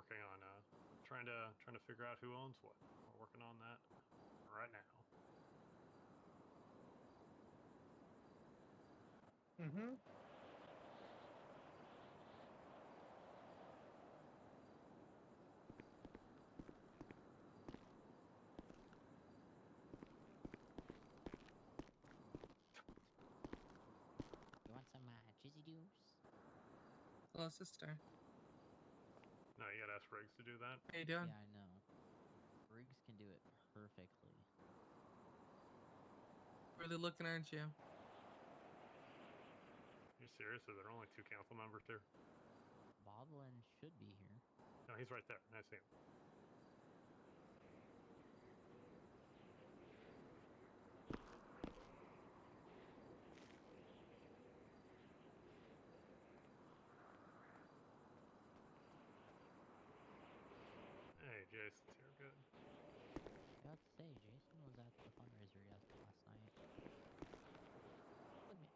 working on trying to figure out who owns what. We're working on that right now. Mm-hmm. You want some cheesy juice? Hello, sister. No, you gotta ask Riggs to do that. How you doing? Yeah, I know. Briggs can do it perfectly. Really looking, aren't you? You serious? Are there only 2 council members here? Boblin should be here. No, he's right there. I see him. Hey, Jason's here. Good. I have to say, Jason was at the fundraiser last night. With me.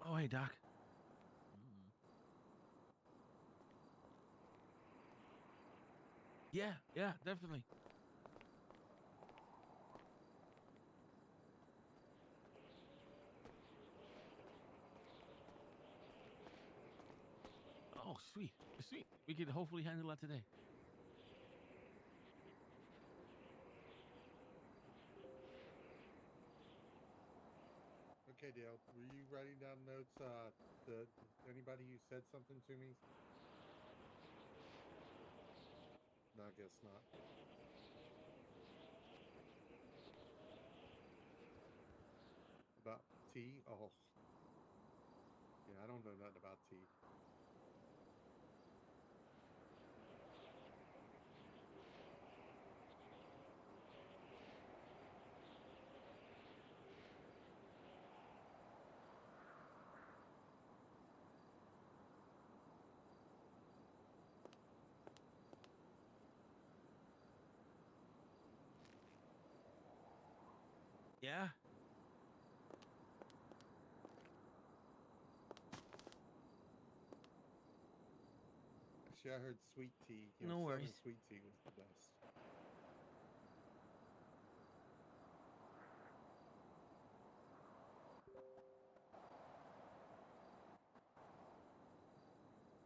Oh, hey, Doc. Mm. Yeah, definitely. Oh, sweet. We could hopefully handle that today. Okay, Dale, were you writing down notes? Anybody who said something to me? No, I guess not. About tea? Oh, yeah, I don't know nothing about tea. Yeah. Actually, I heard sweet tea. No Southern worries. sweet tea was the best.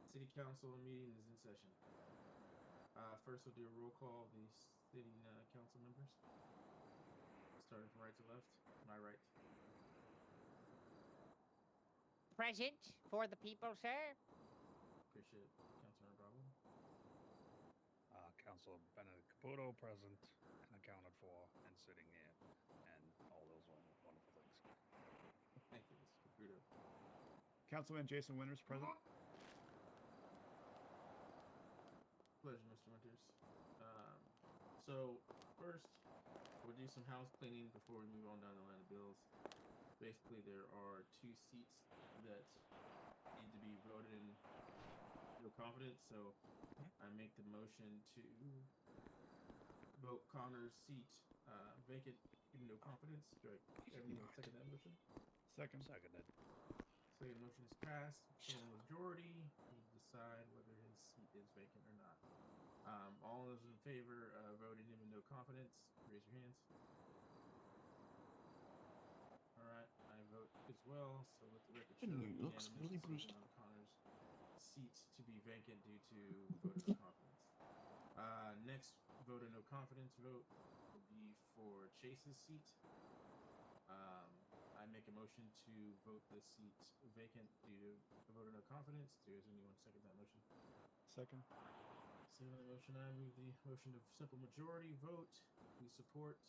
City Council meeting is in session. First, we'll do a roll call of the sitting council members. Starting from right to left. My right. Present for the people, sir. Appreciate it. Councilmember Bravo. Councilor Benedict Caputo present and accounted for and sitting here and all those wonderful things. Thank you, Mr. Caputo. Councilman Jason Winters present. Pleasure, Mr. Winters. So first, we'll do some house cleaning before we move on down the line of bills. Basically, there are 2 seats that need to be voted in no confidence, so I make the motion to vote Connor's seat vacant in no confidence. Do everyone second that motion? Second. Seconded. Second motion is passed. Simple majority. We decide whether his seat is vacant or not. All those in favor of voting him in no confidence, raise your hands. All right, I vote as well. So let the record show It looks unanimous really decision bruised. on Connor's seat to be vacant due to vote of no confidence. Next vote of no confidence vote will be for Chase's seat. I make a motion to vote the seat vacant due to a vote of no confidence. Does anyone second that motion? Second. Second the motion, I move the motion of simple majority vote. We support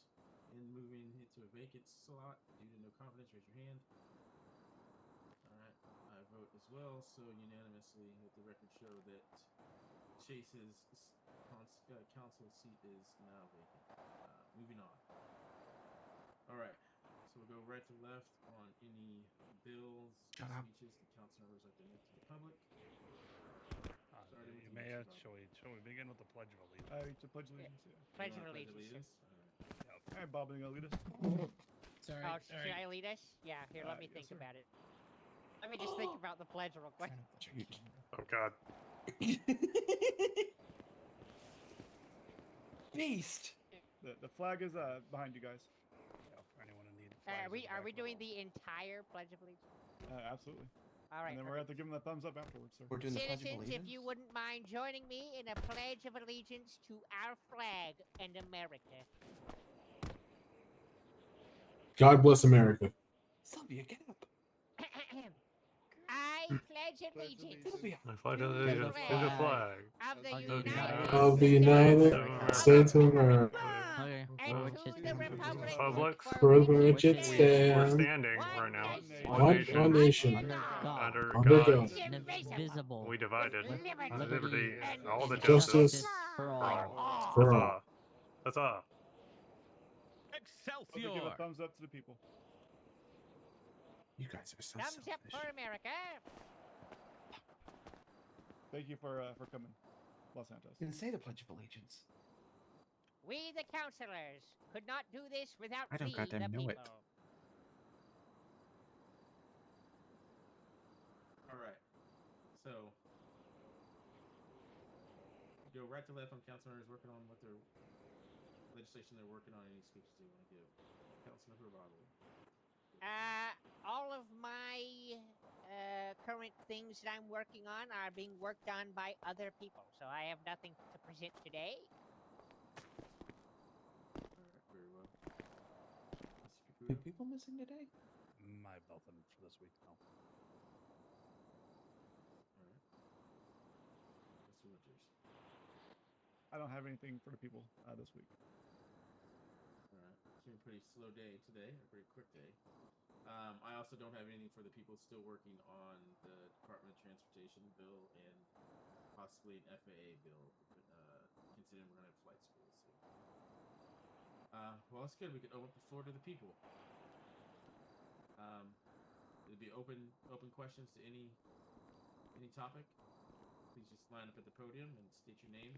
in moving it to a vacant slot due to no confidence. Raise your hand. All right, I vote as well. So unanimously, let the record show that Chase's council seat is now vacant. Moving on. All right, so we'll go right to left on any bills, speeches the council members like to make to the public. You Mayor, shall we begin with the Pledge of Allegiance? To pledge allegiance, yeah. Pledge of allegiance. All right. Yep. All right, Bob, you gonna lead us? Sorry. Oh, should I lead us? Yeah, here, let me yes, think sir. about it. Let me just think about the pledge real quick. Oh God. Beast. The flag is behind you guys. Yeah, for anyone in need. Are we doing the entire Pledge of Allegiance? Absolutely. All right. And then we're going to have to give them the thumbs up afterwards, sir. We're doing the Pledge of Citizens, if Allegiance. you wouldn't mind joining me in a Pledge of Allegiance to our flag and America. God bless America. Sylvia, get up. I pledge allegiance Sylvia. My flag To of the allegiance to the flag of the Of the United United Of the States United States of America. Okay. and for which to it the stands, republic For which it Which We're stands, standing one right now. nation, One one nation. nation, under God, Under under God. God, indivisible, We divided. with Liberty and and all the justice justice for for all. all. for That's all. all. That's all. Also give a Excelsior! thumbs up to the people. You guys are so thumbs up selfish. for America. Thank you for coming, Los Santos. You didn't say the Pledge of Allegiance. We, the councilors, could not do this without I don't we, goddamn the know people. it. All right. So go right to left on council members working on what their legislation they're working on. Any speeches they want to give. Councilmember Bobby. All of my current things that I'm working on are being worked on by other people, so I have nothing to present today. All right, very well. Mr. Two Caputo. people missing today? I have nothing for this week. No. All right. Mr. Winters. I don't have anything for the people this week. All right. It's been a pretty slow day today, a pretty quick day. I also don't have anything for the people still working on the Department of Transportation bill and possibly an FAA bill, considering we're going to have flight school soon. Well, that's good. We could open up the floor to the people. It'd be open questions to any topic. Please just line up at the podium and state your name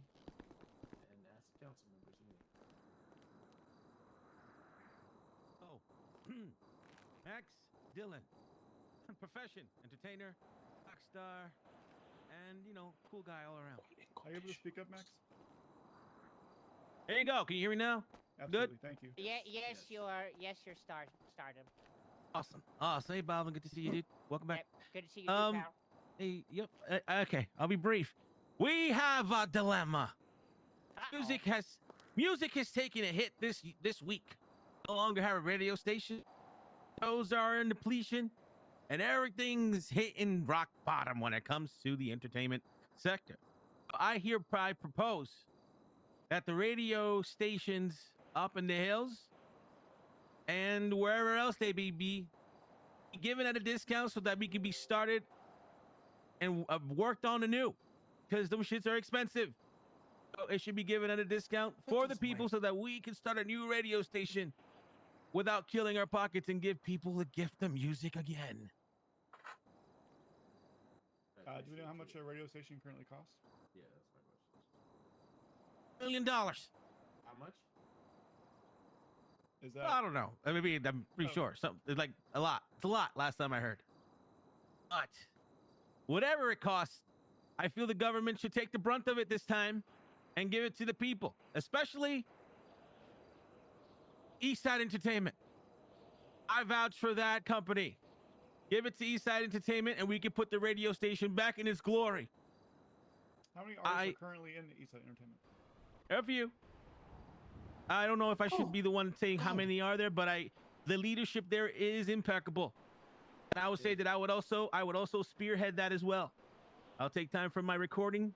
and ask the council members anything. Oh, Max Dillon, profession, entertainer, rock star, and cool guy all around. Are you able to speak up, Max? There you go. Can you hear me now? Absolutely. Thank you. Yes, Yes. you're stardom. Awesome. Awesome. Hey, Bob. Good to see you, dude. Welcome back. Yep, good to see you, too, pal. Hey, yep. Okay, I'll be brief. We have a dilemma. Uh-oh. Music has taken a hit this week. No longer have a radio station. Shows are in depletion, and everything's hitting rock bottom when it comes to the entertainment sector. I hereby propose that the radio stations up in the hills and wherever else they may be given at a discount so that we can be started and worked on anew, because those shits are expensive. So it should be given at a discount for the people so that we can start a new radio station without killing our pockets and give people the gift of music again. Do we know how much a radio station currently costs? Yeah, that's my question. $1 million. How much? Is that I don't know. I mean, I'm pretty sure. It's like a lot. It's a lot last time I heard. But whatever it costs, I feel the government should take the brunt of it this time and give it to the people, especially Eastside Entertainment. I vouch for that company. Give it to Eastside Entertainment and we can put the radio station back in its glory. how many artists are currently in the Eastside Entertainment? A few. I don't know if I should be the one saying how many are there, but the leadership there is impeccable. And I would say that I would also spearhead that as well. I'll take time from my recording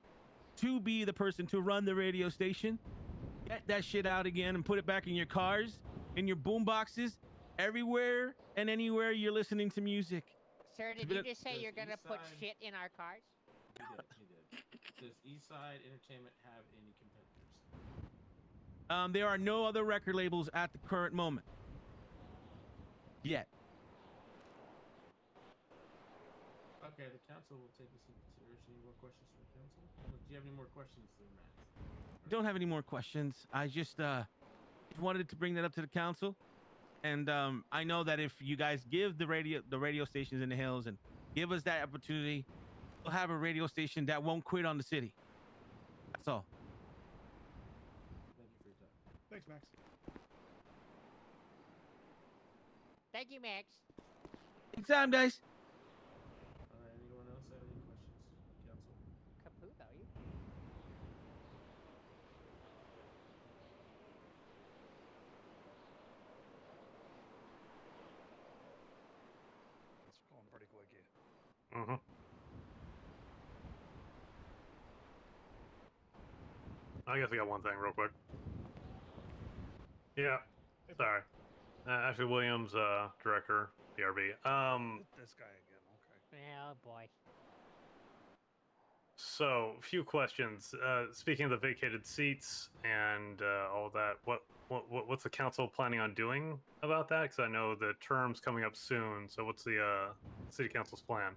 to be the person to run the radio station. Get that shit out again and put it back in your cars, in your boom boxes, everywhere and anywhere you're listening to music. Sir, did you just say you're gonna put Eastside- shit in our cars? He did. Does Eastside Entertainment have any competitors? There are no other record labels at the current moment. Yet. Okay, the council will take this into consideration. Any more questions from the council? Do you have any more questions for Matt? Don't have any more questions. I just wanted to bring that up to the council And I know that if you guys give the radio stations in the hills and give us that opportunity, we'll have a radio station that won't quit on the city. That's all. Thank you for your time. Thanks, Max. Thank you, Max. Anytime, guys. Anyone else have any questions, Council? Caputo, you. It's going pretty quick here. Mm-hmm. I guess I got one thing real quick. Yeah. Sorry. Ashley Williams, director, PRB. This guy again. Okay. Oh boy. So, a few questions. Speaking of the vacated seats and all that, what's the council planning on doing about that? Because I know the term's coming up soon. So, what's the city council's plan?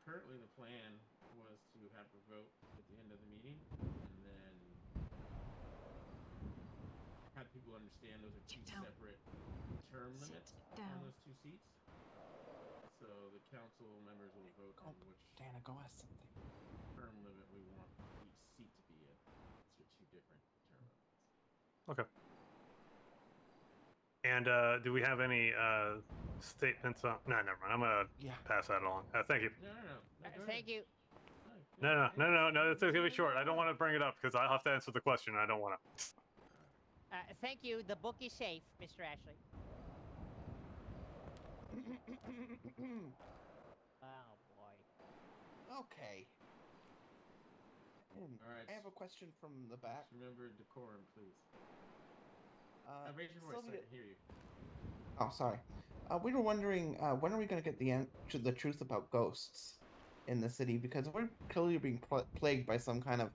Currently, the plan was to have a vote at the end of the meeting, and then have people understand those are two separate term limits on those two seats. So the council members will vote on which Dana, go ask something. term limit we want each seat to be in. So two different term limits. Okay. And do we have any statements on? No, never mind. I'm gonna pass that along. Thank you. No. Go Thank ahead. you. No. It's gonna be short. I don't want to bring it up because I'll have to answer the question. I don't want to. Thank you. The book is safe, Mr. Ashley. Oh boy. Okay. All right. I have a question from the back. Just remember decorum, please. Raise your voice so I can hear you. Oh, sorry. We were wondering when are we going to get the truth about ghosts in the city, because we're clearly being plagued by some kind of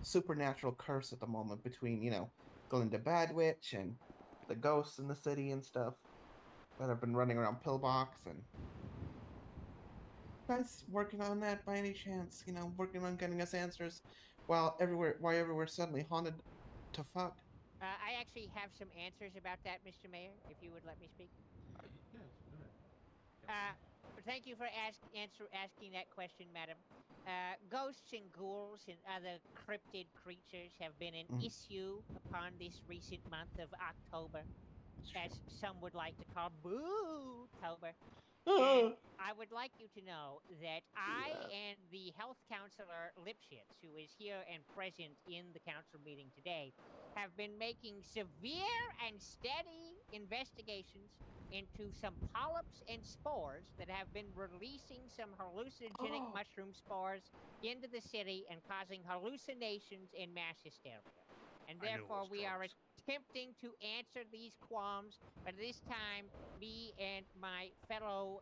supernatural curse at the moment between, Glinda Badwitch and the ghosts in the city and stuff that have been running around Pillbox. And guys working on that by any chance? Working on getting us answers while everywhere's suddenly haunted to fuck. I actually have some answers about that, Mr. Mayor, if you would let me speak. Yes, go ahead. Thank you for asking that question, madam. Ghosts and ghouls and other cryptid creatures have been an issue upon this recent month of October, as some would like to call Boo-tober. I would like you to know that I and the health counselor Lipschitz, who is here and present in the council meeting today, have been making severe and steady investigations into some polyps and spores that have been releasing some hallucinogenic mushroom spores into the city and causing hallucinations and mass hysteria. And therefore, we are attempting to answer these qualms, but this time, me and my fellow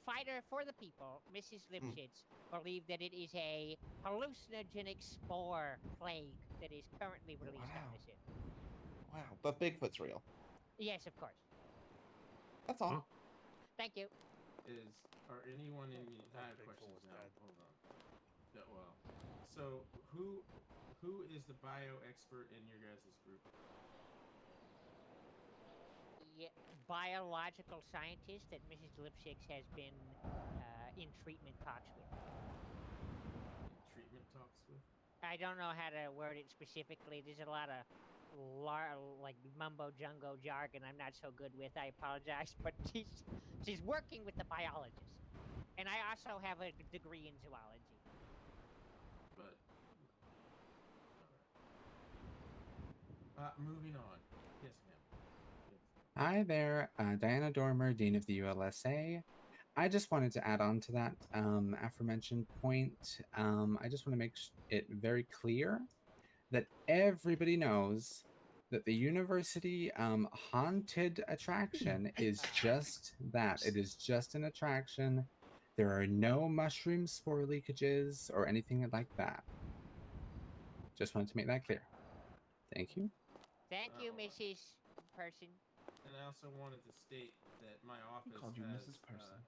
fighter for the people, Mrs. Lipschitz, believe that it is a hallucinogenic spore plague that is currently released on the city. Wow, but Bigfoot's real. Yes, of course. That's all. Thank you. Are anyone in the... I have questions now. Hold on. Well, so who is the bio expert in your guys' group? Biological scientist that Mrs. Lipschitz has been in treatment talks with. In treatment talks with? I don't know how to word it specifically. There's a lot of mumbo jumbo jargon I'm not so good with. I apologize, but she's working with the biologist, and I also have a degree in zoology. But all right. Moving on. Yes, ma'am. Hi there, Diana Dormer, Dean of the ULSA. I just wanted to add on to that aforementioned point. I just want to make it very clear that everybody knows that the university haunted attraction is just that. It is just an attraction. There are no mushroom spore leakages or anything like that. Just wanted to make that clear. Thank you. Thank you, Mrs. Person. And I also wanted to state that my office called you has Mrs. Person.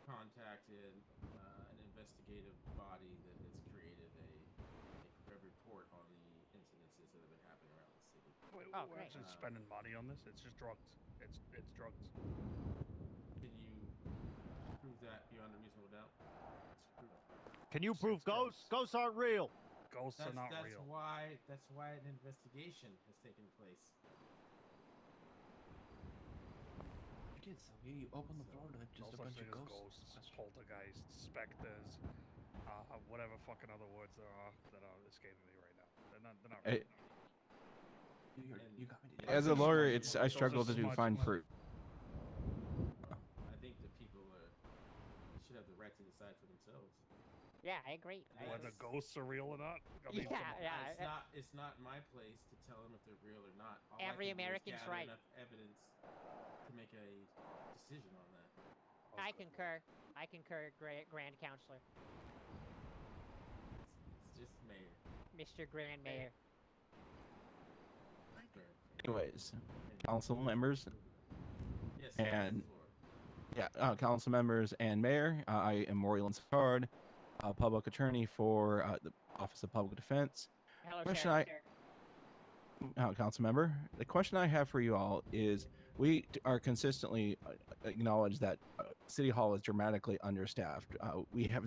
Contacted an investigative body that has created a report on the incidents practices that have been happening around the city. Oh, We're great. actually spending money on this. It's just drugs. It's drugs. Can you prove that beyond a reasonable doubt? Can you prove ghosts? Ghosts aren't real. Ghosts are not real. That's why an investigation has taken place. Kids, so you open the floor to just a No bunch such of thing as ghosts. ghosts, poltergeists, specters, whatever fucking other words there are that are escaping me right now. They're not real. You got me. As a lawyer, I Those struggle are to smudges. find proof. I think that people should have the right to decide for themselves. Yeah, I agree. Whether ghosts are real or not. I mean, It's not my place to tell them if they're real or not. All Every I can do is American's gather right. enough evidence to make a decision on that. I concur. I concur, Grand Counselor. It's just mayor. Mr. Grand Mayor. Anyways, council members Yes, and council members and mayor. I am Moriland Sicard, public attorney for the Office of Public Defense. Hello, Question sir. council member. The question I have for you all is: we are consistently acknowledge that City Hall is dramatically understaffed. We have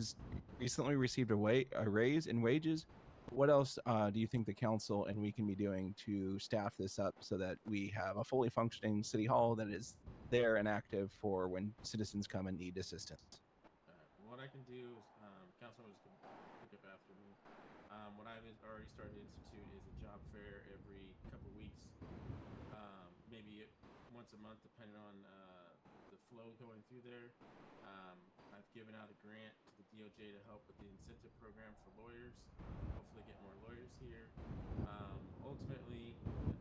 recently received a raise in wages. What else do you think the council and we can be doing to staff this up so that we have a fully functioning City Hall that is there and active for when citizens come and need assistance? What I can do is, council members can pick up after me. What I've already started to institute is a job fair every couple weeks, maybe once a month, depending on the flow going through there. I've given out a grant to the DOJ to help with the incentive program for lawyers. Hopefully, get more lawyers here. Ultimately,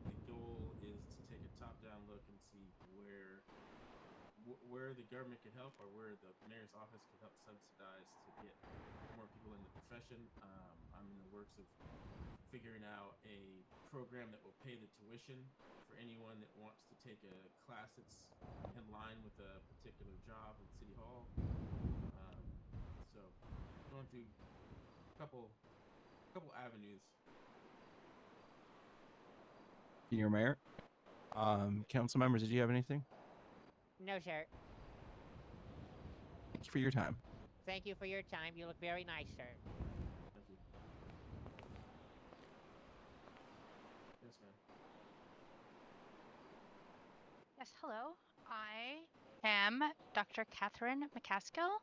the goal is to take a top-down look and see where the government can help, or where the mayor's office can help subsidize to get more people in the profession. I'm in the works of figuring out a program that will pay the tuition for anyone that wants to take a class that's in line with a particular job in City Hall. So going through a couple avenues. Your mayor, council members, did you have anything? No, sir. Thank you for your time. Thank you for your time. You look very nice, sir. Thank you. Yes, ma'am. Yes, hello. I am Dr. Catherine McCaskill,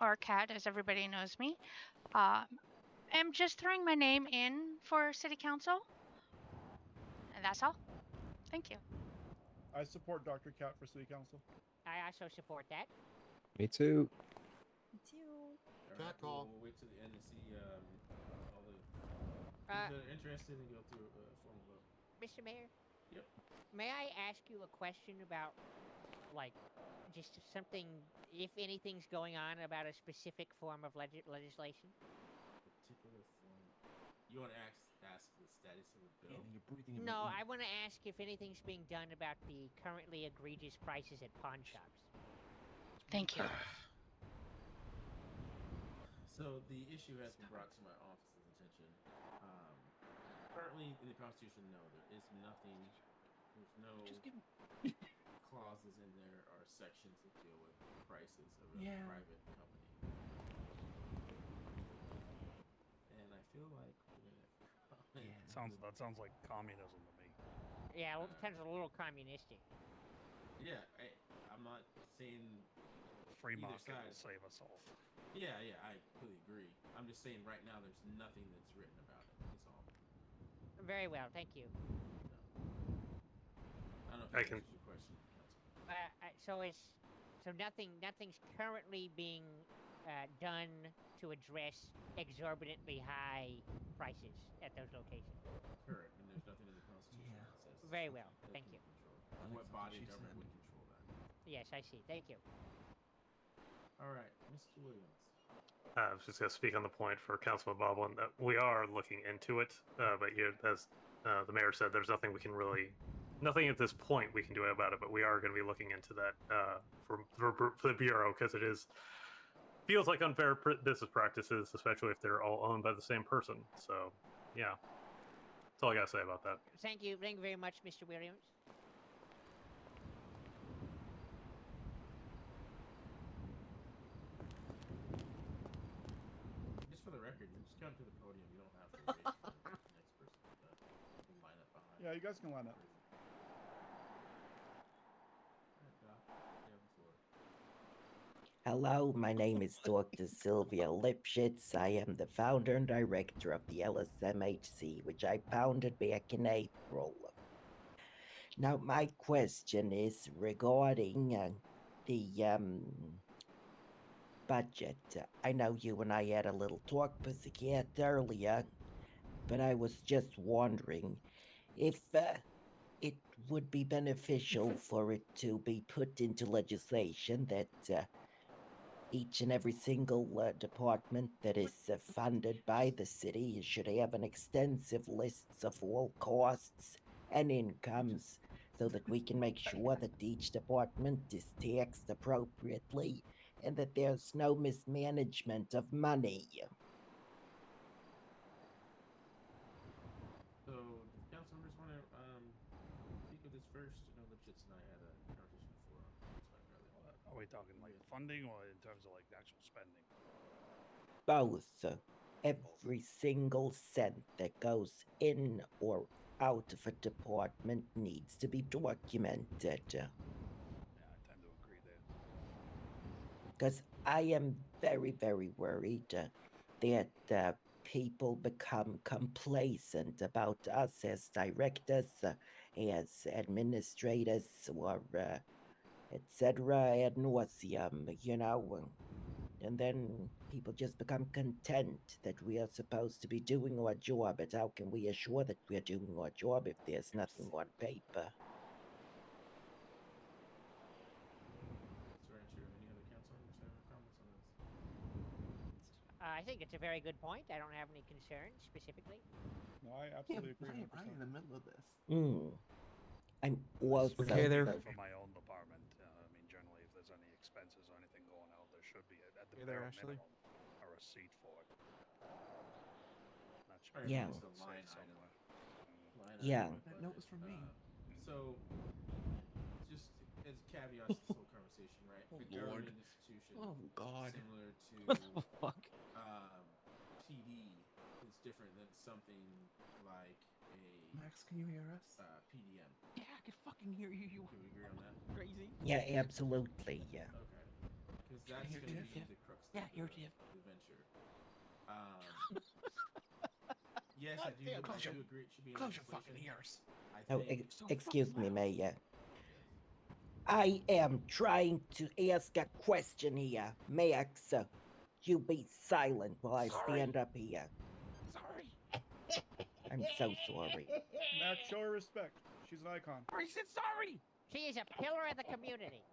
or Cat, as everybody knows me. I'm just throwing my name in for City Council, and that's all. Thank you. I support Dr. Cat for City Council. I also support that. Me too. Me too. We'll wait till the end to see all the people that are interested and go through a formal vote. Mr. Mayor? Yep. May I ask you a question about, like, just something, if anything's going on about a specific form of legislation? Particular form. You want to ask the status of the bill? Yeah, you're breathing in No, my ear. I want to ask if anything's being done about the currently egregious prices at pawn shops. Thank you. So the issue has been brought to my office's attention. Currently in the Constitution, no, there is nothing. There's no clauses in there or sections that deal with prices of a private company. And I feel like That sounds like communism to me. Yeah, well, it sounds a little communistic. Yeah, I'm not saying Free either market side. will save us all. Yeah, I completely agree. I'm just saying right now there's nothing that's written about it. That's all. Very well, thank you. I don't know if that answers your question, Council. So nothing's currently being done to address exorbitantly high prices at those locations. Correct, and there's nothing in the Constitution that says Very well, that thank can you. control that. What body of government would control that? Yes, I see. Thank you. All right, Mr. Williams. I was just going to speak on the point for Councilman Boblin that we are looking into it, but as the mayor said, there's nothing nothing at this point we can do about it. But we are going to be looking into that for the bureau because feels like unfair business practices, especially if they're all owned by the same person. So, yeah. That's all I gotta say about that. Thank you very much, Mr. Williams. Just for the record, you just come to the podium. You don't have to wait for the next person to line up behind. Yeah, you guys can line up. Alright, Doc, you have the floor. Hello, my name is Dr. Sylvia Lipschitz. I am the founder and director of the LSMHC, which I founded back in April. Now, my question is regarding the budget. I know you and I had a little talk, Pussycat, earlier, but I was just wondering if it would be beneficial for it to be put into legislation that each and every single department that is funded by the city should have an extensive list of all costs and incomes so that we can make sure that each department is taxed appropriately and that there's no mismanagement of money. So, do the council members want to speak with this first? I know Lipschitz and I had a conversation before. That's why I'm rather. Are we talking like funding or in terms of like actual spending? Both. Every single cent that goes in or out of a department needs to be documented. Yeah, I tend to agree there. Because I am very, very worried that people become complacent about us as directors, as administrators, or etc. ad nauseum, you know. And then people just become content that we are supposed to be doing our job, but how can we assure that we are doing our job if there's nothing on paper? That's very true. Any other council members have any comments on this? I think it's a very good point. I don't have any concerns specifically. No, I absolutely agree. I'm right in the middle of this. I'm also Okay, there. For my own department, I mean, generally, if there's any expenses or anything going out, there should be at the Hey there, bare Ashley. minimum a receipt for it. Not sure. Or at Yeah. least a line item. somewhere. Line Yeah. item That note was from me. So, just as caveats to this whole conversation, right? Oh, a Lord. government institution, Oh, God. similar to What the fuck? PD, is different than something like a Max, can you hear us? PDM. Yeah, I can fucking hear you. You Can we agree on that? crazy. Yeah, absolutely. Yeah. Okay. Because Can I that's hear going to Tiff? be the crux of Yeah, you're the Tiff. venture. Yes, I do. Damn, I close do your- agree it should be in Close your fucking legislation. ears. I Oh, think excuse me, Mayor. Yes. I am trying to ask a question here. Max, you be silent while I stand up here. Sorry. I'm so sorry. Max, show her respect. She's an icon. I said sorry. She is a pillar of the community.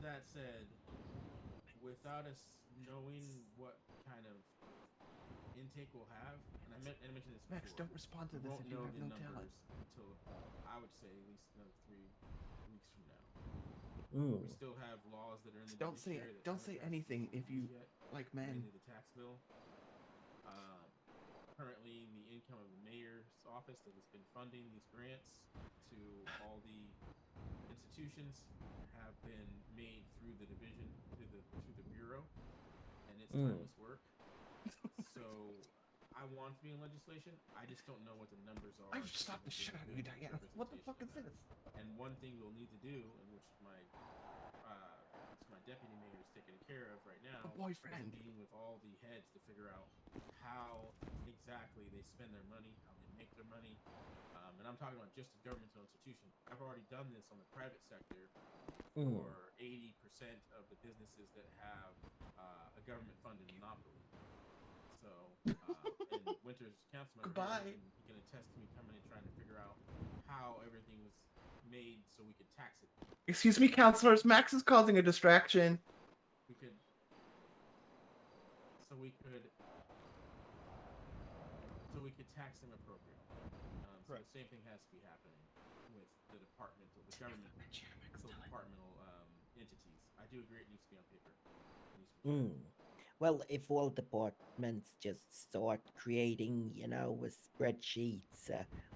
That said, without us knowing what kind of intake we'll have, and I mentioned this before. Max, don't respond to we this won't if you know have the no talent. numbers until I would say at least another 3 weeks from now. Mm. We still have laws that are in the Don't say judiciary that don't haven't say passed anything through if you yet, like men. mainly the tax bill. Currently, the income of the mayor's office that has been funding these grants to all the institutions have been made through the division, through the bureau, and it's timeless work. So I want to be in legislation. I just don't know what the numbers are. I've stopped the shit out of you, Diana. What the fuck is this? And one thing we'll need to do, and which my deputy mayor is taking care of right now, A boyfriend. is meeting with all the heads to figure out how exactly they spend their money, how they make their money. And I'm talking about just a governmental institution. I've already done this on the private sector for 80% of the businesses that have a government-funded monopoly. So, and Winter's council member, Goodbye. he can attest to me coming and trying to figure out how everything was made so we could tax it. Excuse me, counselors. Max is causing a distraction. We could tax them appropriately. So the same thing has to be happening with the departmental, the governmental entities. I do agree it needs to be on paper. It needs to be Well, if all departments just start creating, spreadsheets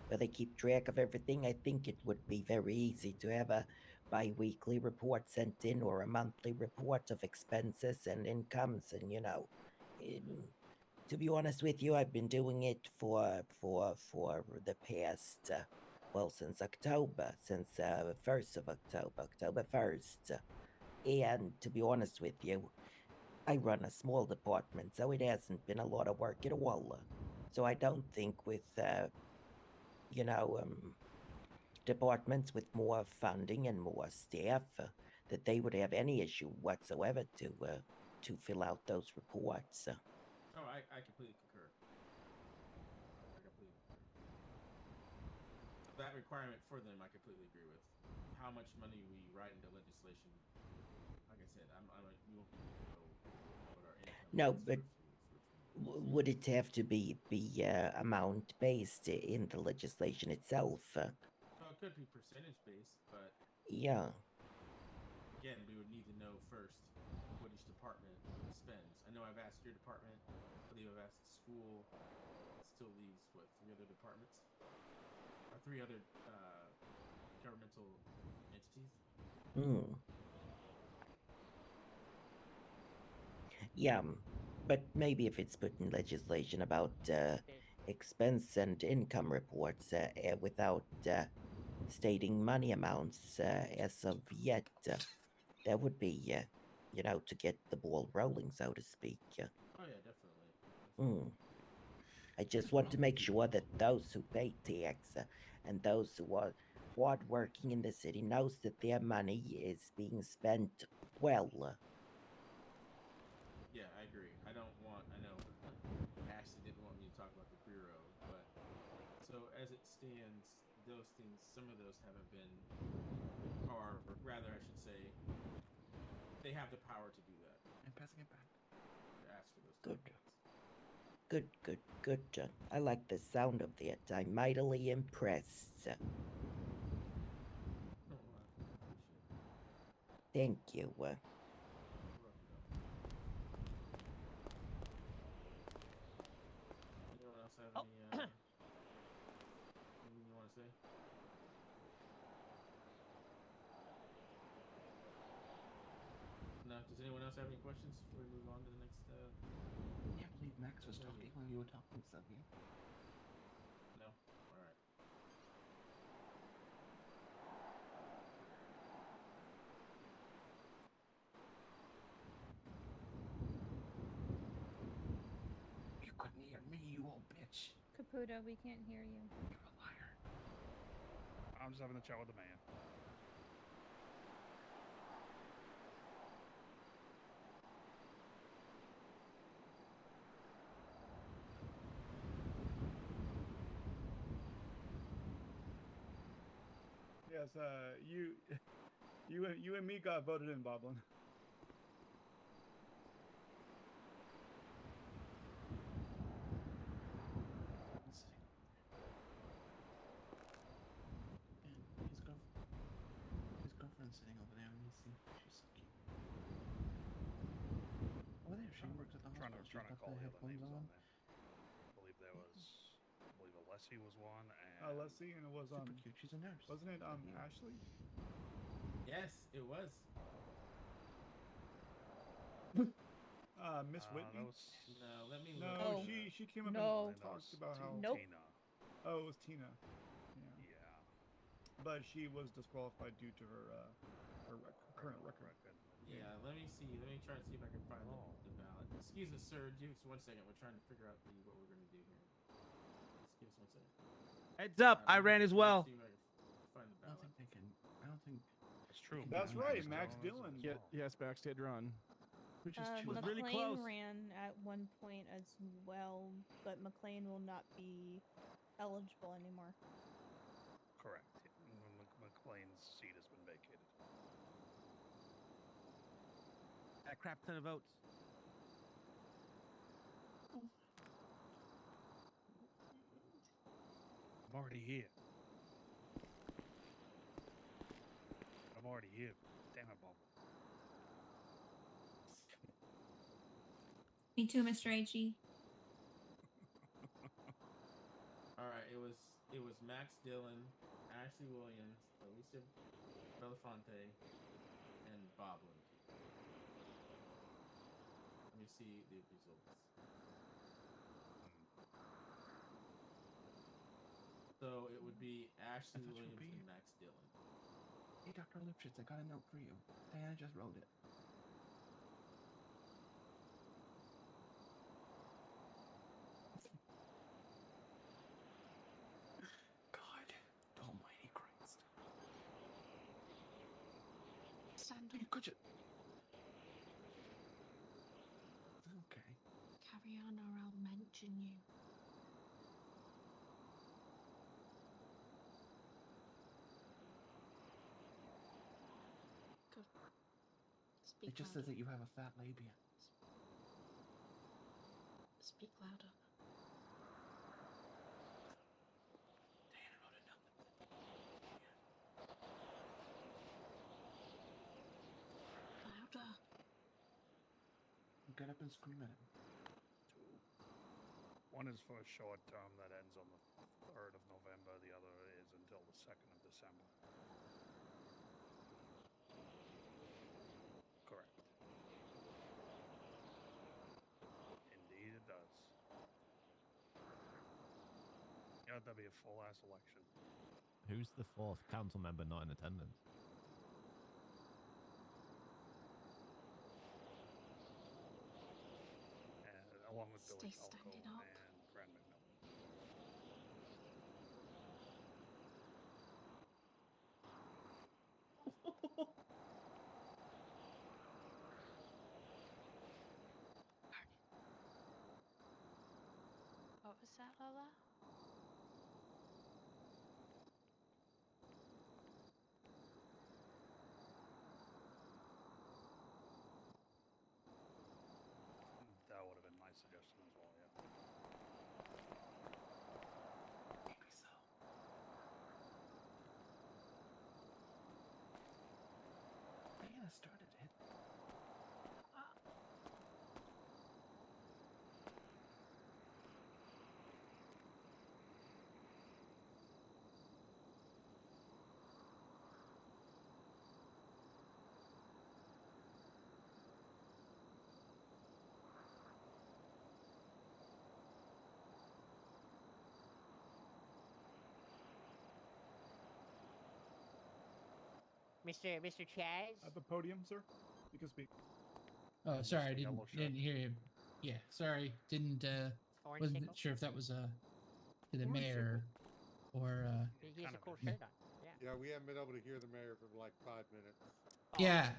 where they keep track of everything, I think it would be very easy to have a bi-weekly report sent in or a monthly report of expenses and incomes. And to be honest with you, I've been doing it for the past since October, since 1st of October 1st. And to be honest with you, I run a small department, so it hasn't been a lot of work at all. So I don't think with departments with more funding and more staff that they would have any issue whatsoever to fill out those reports. Oh, I completely concur. I completely concur. That requirement for them, I completely agree with. How much money we write into legislation, like I said, we won't know what our income No, is but would it have to be amount based in the legislation itself? Well, it could be percentage based, but Yeah. again, we would need to know first what each department spends. I know I've asked your department. I believe I've asked the school. It still leaves what, 3 other departments or 3 other governmental entities. Yeah, but maybe if it's put in legislation about expense and income reports without stating money amounts as of yet, that would be, to get the ball rolling, so to speak. Oh yeah, definitely. I just want to make sure that those who pay tax and those who are hardworking in the city knows that their money is being spent well. Yeah, I agree. I know Ashley didn't want me to talk about the bureau, but so as it stands, those things, some of those haven't been, or rather, I should say, they have the power to do that. I'm passing it back. To ask for those Good. documents. Good. I like the sound of that. I'm mightily impressed. Oh, I appreciate it. Thank you. You're welcome, though. Anyone else have anything you want to say? No. Does anyone else have any questions before we move on to the next? Yeah, I believe Max was talking when you were talking, Sylvia. No. All right. You couldn't hear me, you old bitch. Caputo, we can't hear you. You're a liar. I'm just having a chat with the man. Yes, you and me got voted in, Boblin. Let's see. And his girlfriend's sitting over there, and she's so cute. Over there, she works at the hospital. She's Trying to got call the the other headphones names on. on there. I believe Alessi was one, and Leslie, and it was Super cute. She's a nurse. Wasn't it Ashley? Yes, it was. Miss Whitney. No, let me look. No, she came up and talked about how. Tina. Oh, it was Tina. Yeah. But she was disqualified due to her current record. Yeah, let me see. Let me try to see if I can find the ballot. Excuse us, sir. Give us 1 second. We're trying to figure out what we're going to do here. Just give us 1 second. Heads up, I ran as well. See if I can find the ballot. I don't think. That's true. That's right, Max Dillon. Yes, Max did run. Which is McLean really close. ran at one point as well, but McLean will not be eligible anymore. Correct. McLean's seat has been vacated. That crap ton of votes. I'm already here. Damn it, Bob. Me too, Mr. H.E. All right, it was Max Dillon, Ashley Williams, Alicia Belafonte, and Bob Limke. Let me see the results. So it would be Ashley That's what you Williams be. and Max Dillon. Hey, Dr. Lipschitz, I got a note for you. Diana just wrote it. God almighty Christ. Sandal, You could just... Okay. carry on or I'll mention you. Good. Speak It just louder. says that you have a fat labia. Speak louder. Diana wrote a note. Louder. Get up and scream at him. One is for a short term that ends on the 3rd of November. The other is until the 2nd of December. Correct. Indeed, it does. Yeah, that'd be a full ass election. Who's the fourth council member not in attendance? Along with Billy Stay Falco standing up. and Grant McMillan. What was that, Lola? That would have been my suggestion as well, yeah. Maybe so. Diana started it. Mr. Chaz? At the podium, sir. You can speak. Oh, And sorry, I Mr. didn't Yellowshirt. hear you. Yeah, sorry, didn't Orange wasn't sickle? sure if that was to the Orange mayor or He has a cool yeah. shirt on. Yeah. Yeah, we haven't been able to hear the mayor for like 5 minutes. Yeah,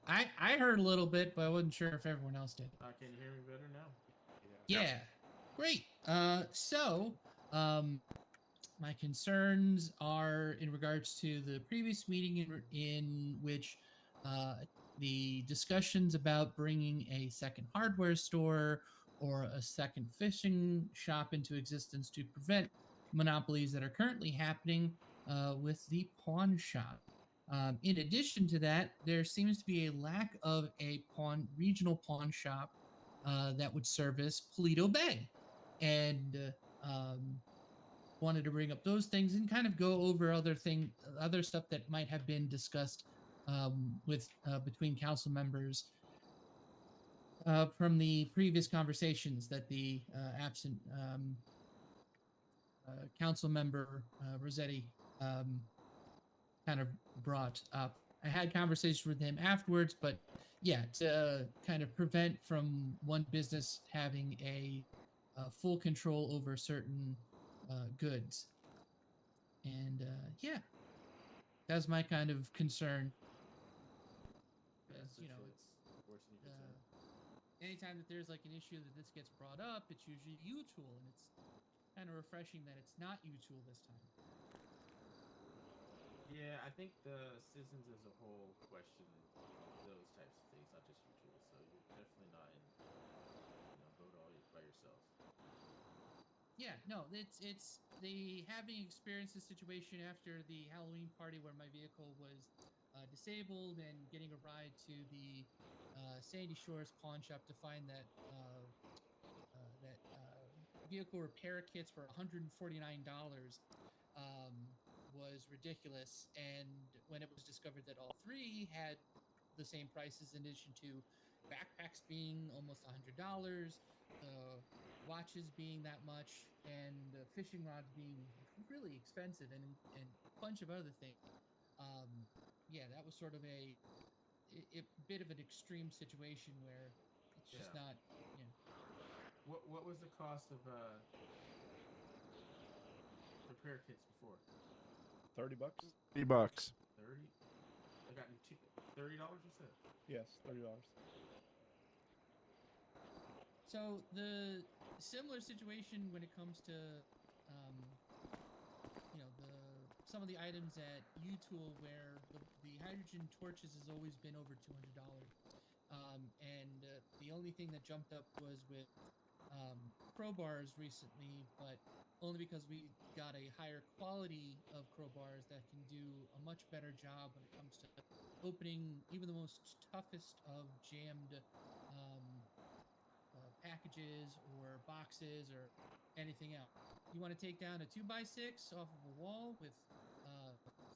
I heard a little bit, but I wasn't sure if everyone else did. Can you hear me better now? Yeah, great. My concerns are in regards to the previous meeting in which the discussions about bringing a second hardware store or a second fishing shop into existence to prevent monopolies that are currently happening with the pawn shop. In addition to that, there seems to be a lack of a regional pawn shop that would service Polito Bay, and wanted to bring up those things and kind of go over other stuff that might have been discussed with between council members from the previous conversations that the absent council member Rossetti kind of brought up. I had conversations with him afterwards, but yeah, to kind of prevent from one business having a full control over certain goods. And yeah, that's my kind of concern. Because, you know, it's anytime that there's like an issue that this gets brought up, it's usually U-Tool, and it's kind of refreshing that it's not U-Tool this time. Yeah, I think the citizens as a whole question those types of things, not just you two. So you're definitely not in, vote all by yourself. Yeah, no, it's the having experienced the situation after the Halloween party where my vehicle was disabled and getting a ride to the Sandy Shores pawn shop to find that vehicle repair kits for $149 was ridiculous. And when it was discovered that all three had the same prices, in addition to backpacks being almost $100, the watches being that much, and fishing rods being really expensive, and a bunch of other things. Yeah, that was sort of a bit of an extreme situation where it's just Yeah. not, you know. What was the cost of repair kits before? $30. $30. 30. I got $30. You said? Yes, $30. So the similar situation when it comes to, you know, some of the items at U-Tool, where the hydrogen torches has always been over $200, and the only thing that jumped up was with crowbars recently, but only because we got a higher quality of crowbars that can do a much better job when it comes to opening even the most toughest of jammed packages or boxes or anything else. You want to take down a 2x6 off of a wall with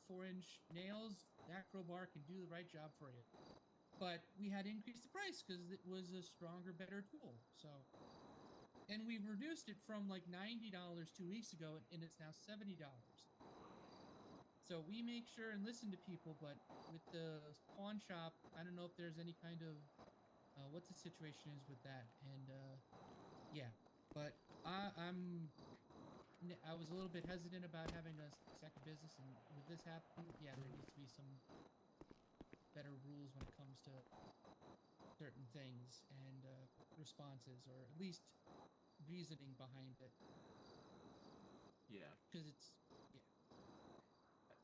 4-inch nails, that crowbar can do the right job for you. But we had to increase the price because it was a stronger, better tool. So, and we've reduced it from like $90 2 weeks ago, and it's now $70. So we make sure and listen to people, but with the pawn shop, I don't know if there's any kind of what the situation is with that. And yeah, but I was a little bit hesitant about having a second business, and with this happening, yeah, there needs to be some better rules when it comes to certain things and responses, or at least reasoning behind it. Yeah. Because it's, yeah.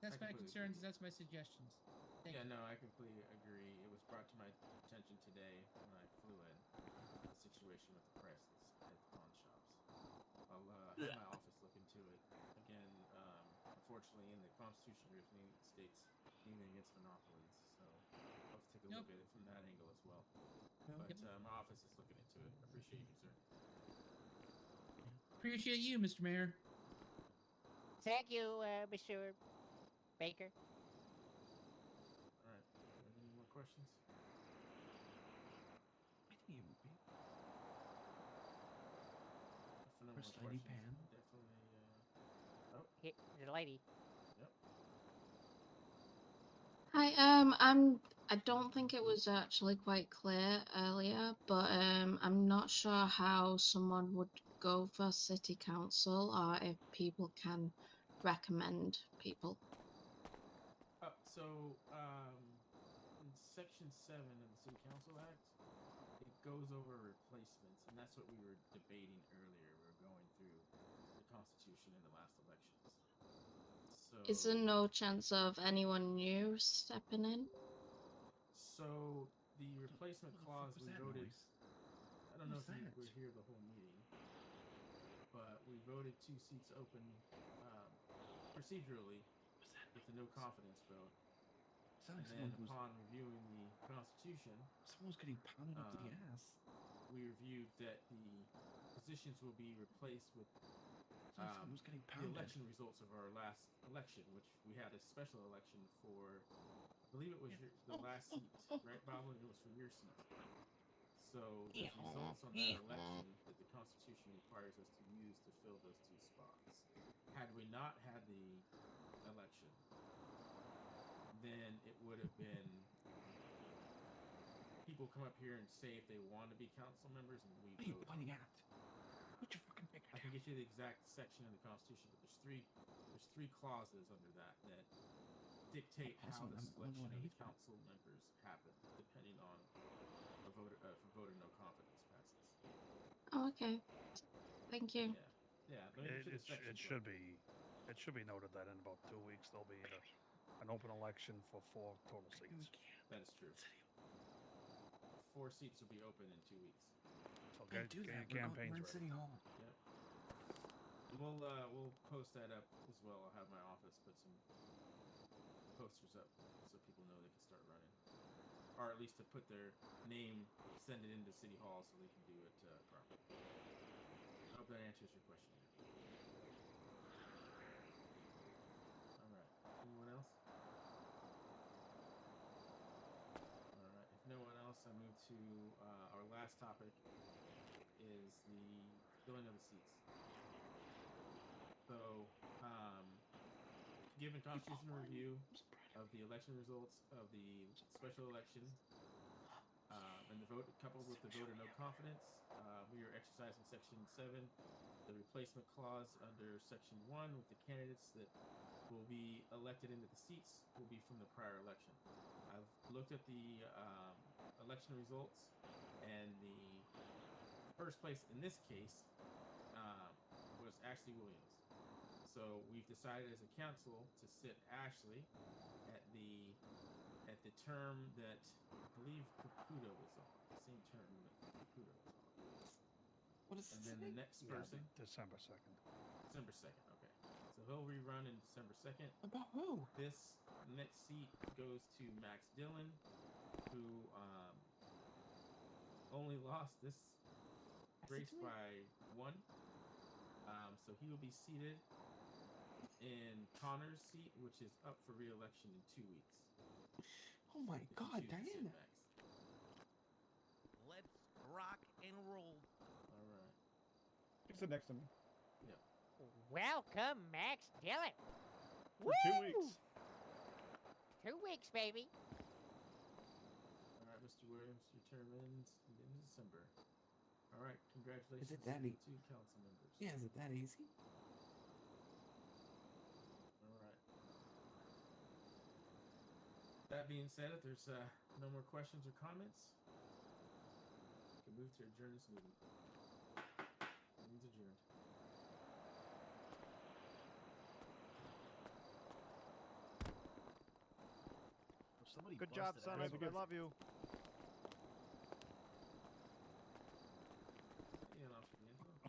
That's my concerns. That's my suggestions. Thank Yeah, you. no, I completely agree. It was brought to my attention today when I flew in, the situation with the prices at the pawn shops. I'll have my office look into it. Again, unfortunately, in the Constitution of the United States, anything against monopolies, so I'll have to take a look at it from that angle as well. But my office is looking into it. I appreciate your concern. Appreciate you, Mr. Mayor. Thank you, Mr. Baker. All right. Any more questions? I think it would be. If no more First lady questions, Pam. definitely. The lady. Yep. Hi, I don't think it was actually quite clear earlier, but I'm not sure how someone would go for city council, or if people can recommend people. So, in Section 7 of the City Council Act, it goes over replacements, and that's what we were debating earlier. We were going through the Constitution in the last elections. So, Is there no chance of anyone new stepping in? So the replacement clause we voted. I don't know if you were here the whole meeting, but we voted 2 seats open procedurally with the no confidence vote. And then upon reviewing the Constitution, Someone's getting pounded up the ass. we reviewed that the positions will be replaced with Someone's getting the pounded. election results of our last election, which we had a special election for. I believe it was the last seat, right, Bob? It was for your seat. So the results on that election that the Constitution requires us to use to fill those 2 spots. Had we not had the election, then it would have been people come up here and say if they want to be council members, and we. What are you pointing at? Put your fucking finger I can get you the exact section in the Constitution, but there's three clauses under that dictate how the selection of the council members happen, depending on a voter for voter no confidence passes. Oh, okay. Thank you. Yeah. Let me get you the section. It should be noted that in about 2 weeks there'll be an open election for 4 total seats. That is true. 4 seats will be open in 2 weeks. So get your campaigns We're in ready. City Hall. Yep. And we'll post that up as well. I'll have my office put some posters up so people know they can start running, or at least to put their name, send it into City Hall so they can do it properly. I hope that answers your question. All right. Anyone else? All right. If no one else, I move to our last topic is the filling of the seats. So, given constitutional review of the election results of the special election and the vote, coupled with the vote of no confidence, we are exercising Section 7, the replacement clause under Section 1, with the candidates that will be elected into the seats will be from the prior election. I've looked at the election results, and the first place in this case was Ashley Williams. So we've decided as a council to sit Ashley at the term that I believe Caputo was on. The same term that Caputo was on. What is And then the next person, December 2nd. December 2nd. Okay. So he'll rerun in December 2nd. About who? This next seat goes to Max Dillon, who only lost this race by 1. So he will be seated in Connor's seat, which is up for re-election in 2 weeks. Oh my God, Diana! Let's rock and roll. All right. You sit next to me. Yep. Welcome, Max Dillon. For 2 weeks. 2 weeks, baby. All right, Mr. Williams, your term ends in December. All right, congratulations Is it that to the 2 council members. Yeah, is it that easy? All right. That being said, if there's no more questions or comments, we can move to adjourn this meeting. Meeting's adjourned. Good job, son. I love you.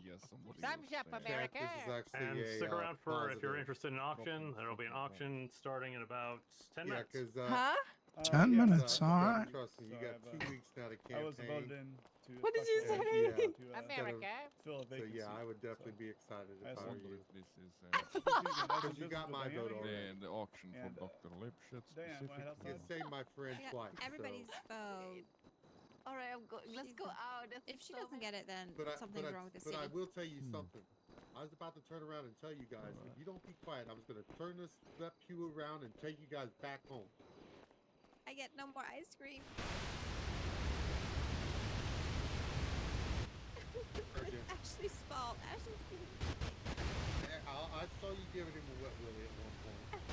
Yes, somebody. Thumbs up, America. And stick around for if you're interested in auction. There'll be an auction starting in about 10 minutes. Huh? 10 minutes, all right. Trust me, you got 2 weeks now to campaign. I was voted in to. What did you say? America. Fill a So vacancy. yeah, I would definitely be excited if I were you. This is Because you got my vote already. the auction for And, Dr. Lipschitz Dan, wanna head You outside? can say my friend I got twice. everybody's phone. All right, I'm going. Let's She's go a- out. If she doesn't get it, then But something's wrong with the but city. I will tell you something. I was about to turn around and tell you guys, if you don't be quiet, I was going to turn that pew around and take you guys back home. I get no more ice cream. Ashley's fault. Ashley's being. I saw you giving him a wet willy at one point.